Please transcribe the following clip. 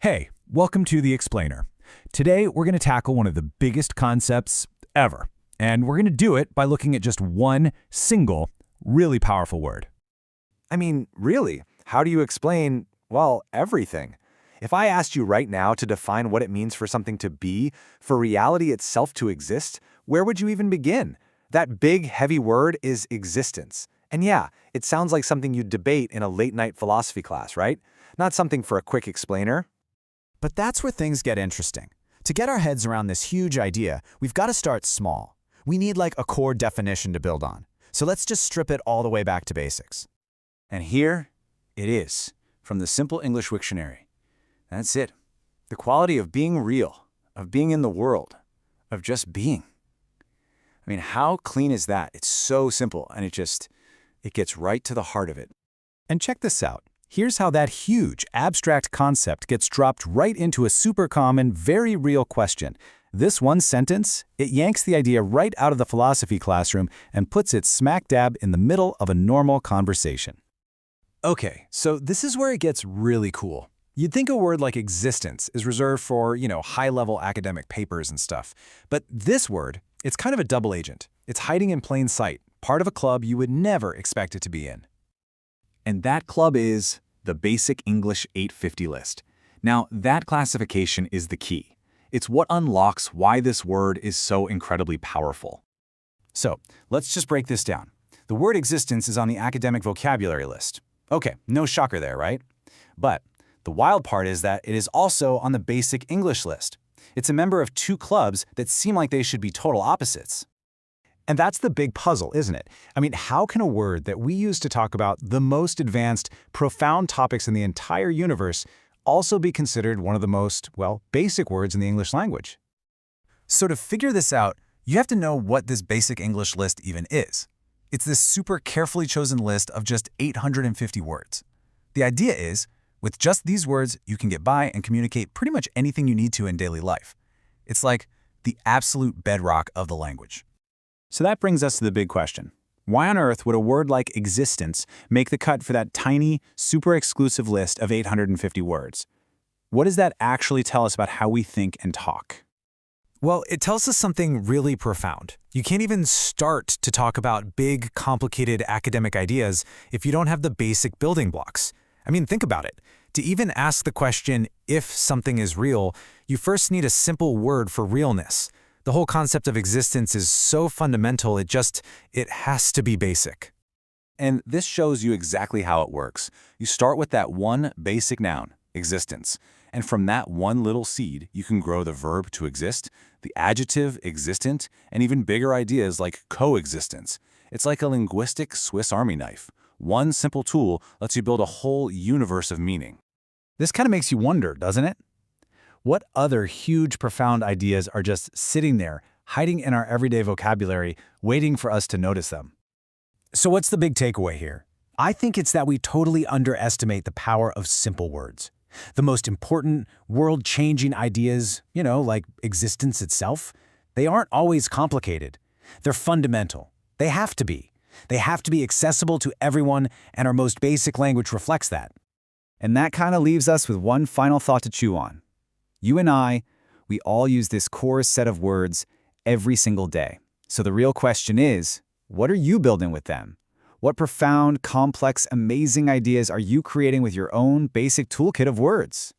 Hey, welcome to The Explainer. Today, we're going to tackle one of the biggest concepts ever, and we're going to do it by looking at just one single, really powerful word. I mean, really, how do you explain, well, everything? If I asked you right now to define what it means for something to be, for reality itself to exist, where would you even begin? That big, heavy word is existence. And yeah, it sounds like something you'd debate in a late-night philosophy class, right? Not something for a quick explainer. But that's where things get interesting. To get our heads around this huge idea, we've got to start small. We need like a core definition to build on. So let's just strip it all the way back to basics. And here it is, from the Simple English Wiktionary. That's it. The quality of being real, of being in the world, of just being. I mean, how clean is that? It's so simple, and it gets right to the heart of it. And check this out. Here's how that huge, abstract concept gets dropped right into a super common, very real question. This one sentence, it yanks the idea right out of the philosophy classroom and puts it smack dab in the middle of a normal conversation. Okay, so this is where it gets really cool. You'd think a word like existence is reserved for, high-level academic papers and stuff. But this word, it's kind of a double agent. It's hiding in plain sight, part of a club you would never expect it to be in. And that club is the Basic English 850 list. Now, that classification is the key. It's what unlocks why this word is so incredibly powerful. So, let's just break this down. The word existence is on the academic vocabulary list. Okay, no shocker there, right? But the wild part is that it is also on the Basic English list. It's a member of two clubs that seem like they should be total opposites. And that's the big puzzle, isn't it? I mean, how can a word that we use to talk about the most advanced, profound topics in the entire universe also be considered one of the most, basic words in the English language? So to figure this out, you have to know what this Basic English list even is. It's this super carefully chosen list of just 850 words. The idea is, with just these words, you can get by and communicate pretty much anything you need to in daily life. It's like the absolute bedrock of the language. So that brings us to the big question. Why on earth would a word like existence make the cut for that tiny, super exclusive list of 850 words? What does that actually tell us about how we think and talk? Well, it tells us something really profound. You can't even start to talk about big, complicated academic ideas if you don't have the basic building blocks. I mean, think about it. To even ask the question, if something is real, you first need a simple word for realness. The whole concept of existence is so fundamental, it has to be basic. And this shows you exactly how it works. You start with that one basic noun, existence. And from that one little seed, you can grow the verb to exist, the adjective existent, and even bigger ideas like coexistence. It's like a linguistic Swiss Army knife. One simple tool lets you build a whole universe of meaning. This kind of makes you wonder, doesn't it? What other huge, profound ideas are just sitting there, hiding in our everyday vocabulary, waiting for us to notice them? So what's the big takeaway here? I think it's that we totally underestimate the power of simple words. The most important, world-changing ideas, like existence itself, they aren't always complicated. They're fundamental. They have to be. They have to be accessible to everyone, and our most basic language reflects that. And that kind of leaves us with one final thought to chew on. You and I, we all use this core set of words every single day. So the real question is, what are you building with them? What profound, complex, amazing ideas are you creating with your own basic toolkit of words?